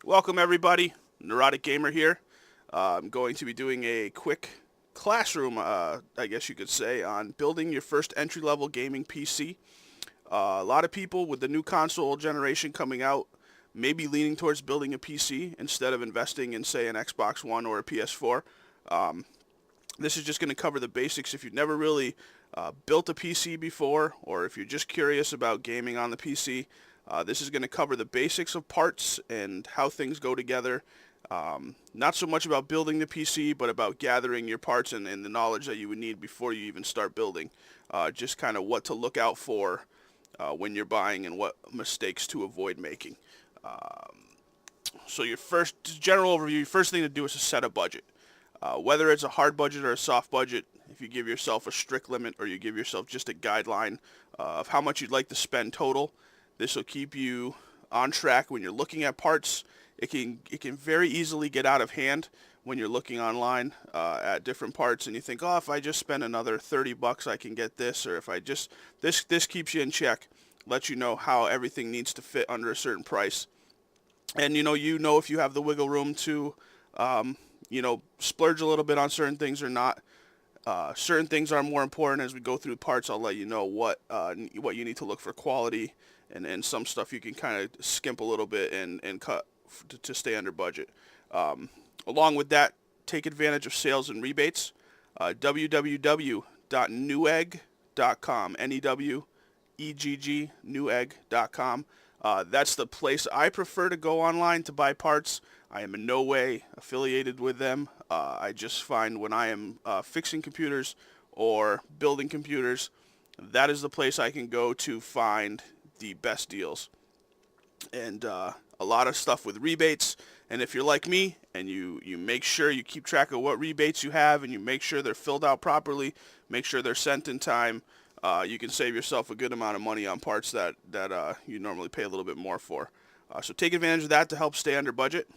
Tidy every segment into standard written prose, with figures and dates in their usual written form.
Welcome everybody, Neurotic Gamer here. I'm going to be doing a quick classroom, I guess you could say, on building your first entry-level gaming PC. A lot of people with the new console generation coming out may be leaning towards building a PC instead of investing in, say, an Xbox One or a PS4. Um, this is just going to cover the basics if you've never really built a PC before, or if you're just curious about gaming on the PC. This is going to cover the basics of parts and how things go together. Not so much about building the PC, but about gathering your parts and the knowledge that you would need before you even start building. Just kind of what to look out for when you're buying and what mistakes to avoid making. So your first general overview, your first thing to do is to set a budget. Whether it's a hard budget or a soft budget, if you give yourself a strict limit or you give yourself just a guideline of how much you'd like to spend total, this will keep you on track when you're looking at parts. It can very easily get out of hand when you're looking online at different parts and you think, oh, if I just spend another 30 bucks I can get this, or if I just this keeps you in check, lets you know how everything needs to fit under a certain price. And you know if you have the wiggle room to splurge a little bit on certain things or not. Certain things are more important. As we go through parts, I'll let you know what you need to look for quality, and some stuff you can kind of skimp a little bit and cut to stay under budget. Along with that, take advantage of sales and rebates. www.newegg.com, N-E-W-E-G-G, newegg.com. That's the place I prefer to go online to buy parts. I am in no way affiliated with them. I just find when I am fixing computers or building computers, that is the place I can go to find the best deals. And a lot of stuff with rebates. And if you're like me and you make sure you keep track of what rebates you have and you make sure they're filled out properly, make sure they're sent in time, you can save yourself a good amount of money on parts that you normally pay a little bit more for. So take advantage of that to help stay under budget.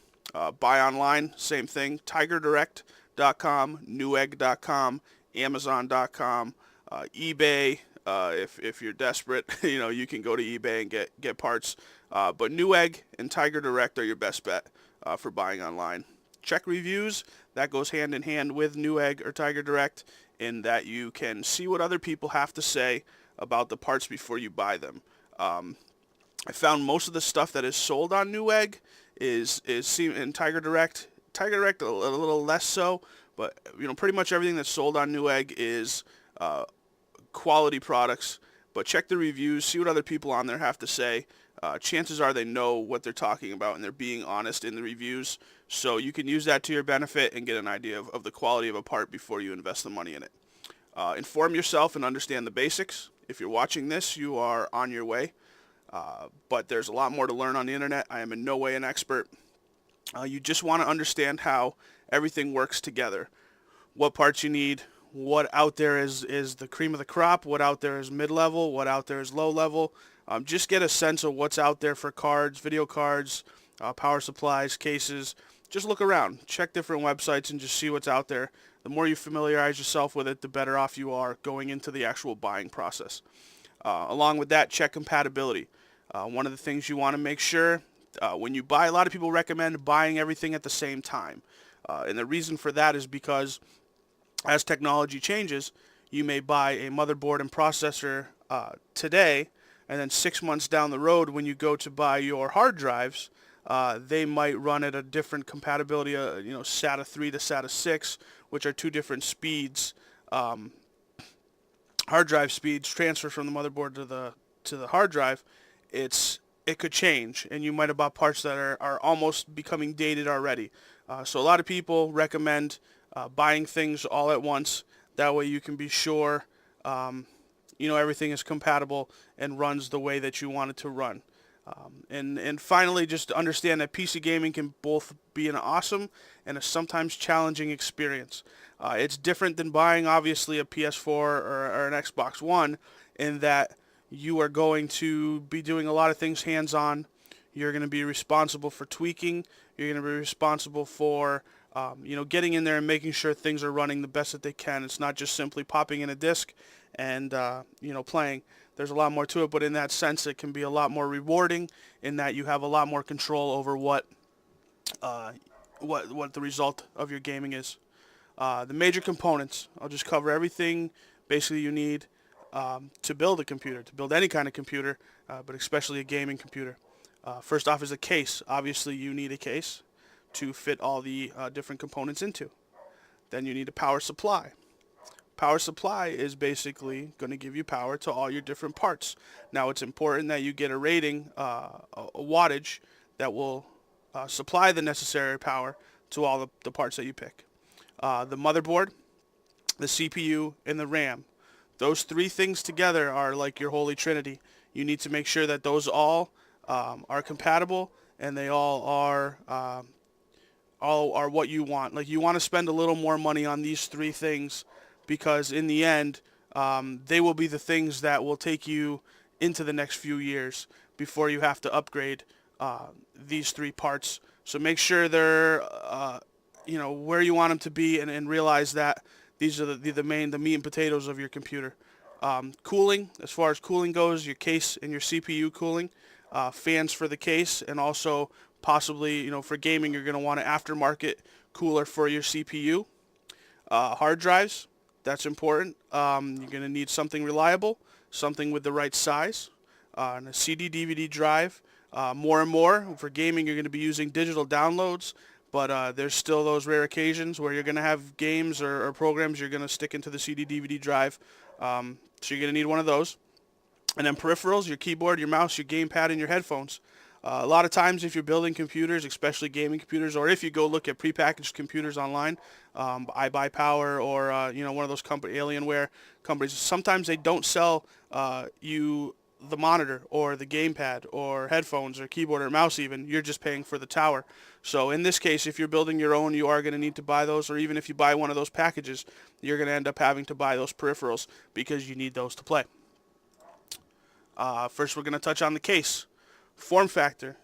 Buy online, same thing, tigerdirect.com, newegg.com, amazon.com, eBay. If you're desperate, you can go to eBay and get parts. But Newegg and Tiger Direct are your best bet for buying online. Check reviews. That goes hand in hand with Newegg or Tiger Direct in that you can see what other people have to say about the parts before you buy them. I found most of the stuff that is sold on Newegg is seen in Tiger Direct. Tiger Direct a little less so, but pretty much everything that's sold on Newegg is quality products. But check the reviews, see what other people on there have to say. Chances are they know what they're talking about and they're being honest in the reviews. So you can use that to your benefit and get an idea of the quality of a part before you invest the money in it. Inform yourself and understand the basics. If you're watching this, you are on your way. But there's a lot more to learn on the internet. I am in no way an expert. You just want to understand how everything works together. What parts you need, what out there is the cream of the crop, what out there is mid-level, what out there is low-level. Just get a sense of what's out there for cards, video cards, power supplies, cases. Just look around. Check different websites and just see what's out there. The more you familiarize yourself with it, the better off you are going into the actual buying process. Along with that, check compatibility. One of the things you want to make sure when you buy, a lot of people recommend buying everything at the same time. And the reason for that is because as technology changes, you may buy a motherboard and processor today, and then 6 months down the road when you go to buy your hard drives, they might run at a different compatibility, SATA 3 to SATA 6, which are two different speeds. Hard drive speeds transfer from the motherboard to the hard drive. It could change, and you might have bought parts that are almost becoming dated already. So a lot of people recommend buying things all at once. That way you can be sure everything is compatible and runs the way that you want it to run. And finally, just understand that PC gaming can both be an awesome and a sometimes challenging experience. It's different than buying, obviously, a PS4 or an Xbox One in that you are going to be doing a lot of things hands-on. You're going to be responsible for tweaking. You're going to be responsible for getting in there and making sure things are running the best that they can. It's not just simply popping in a disc and playing. There's a lot more to it, but in that sense, it can be a lot more rewarding in that you have a lot more control over what uh, what the result of your gaming is. The major components. I'll just cover everything basically you need to build a computer, to build any kind of computer, but especially a gaming computer. First off is a case. Obviously, you need a case to fit all the different components into. Then you need a power supply. Power supply is basically going to give you power to all your different parts. Now, it's important that you get a rating, a wattage that will supply the necessary power to all the parts that you pick. The motherboard, the CPU, and the RAM. Those three things together are like your holy trinity. You need to make sure that those all are compatible and they all are what you want. Like you want to spend a little more money on these three things because in the end, they will be the things that will take you into the next few years before you have to upgrade these three parts. So make sure they're where you want them to be, and realize that these are the meat and potatoes of your computer. Cooling, as far as cooling goes, your case and your CPU cooling, fans for the case, and also possibly, for gaming, you're going to want an aftermarket cooler for your CPU. Hard drives, that's important. You're going to need something reliable, something with the right size, and a CD DVD drive. More and more for gaming, you're going to be using digital downloads, but there's still those rare occasions where you're going to have games or programs you're going to stick into the CD DVD drive. So you're going to need one of those. And then peripherals, your keyboard, your mouse, your gamepad, and your headphones. A lot of times if you're building computers, especially gaming computers, or if you go look at prepackaged computers online, iBuyPower or one of those Alienware companies, sometimes they don't sell you the monitor or the gamepad or headphones or keyboard or mouse even. You're just paying for the tower. So in this case, if you're building your own, you are going to need to buy those, or even if you buy one of those packages, you're going to end up having to buy those peripherals because you need those to play. First, we're going to touch on the case. Form factor.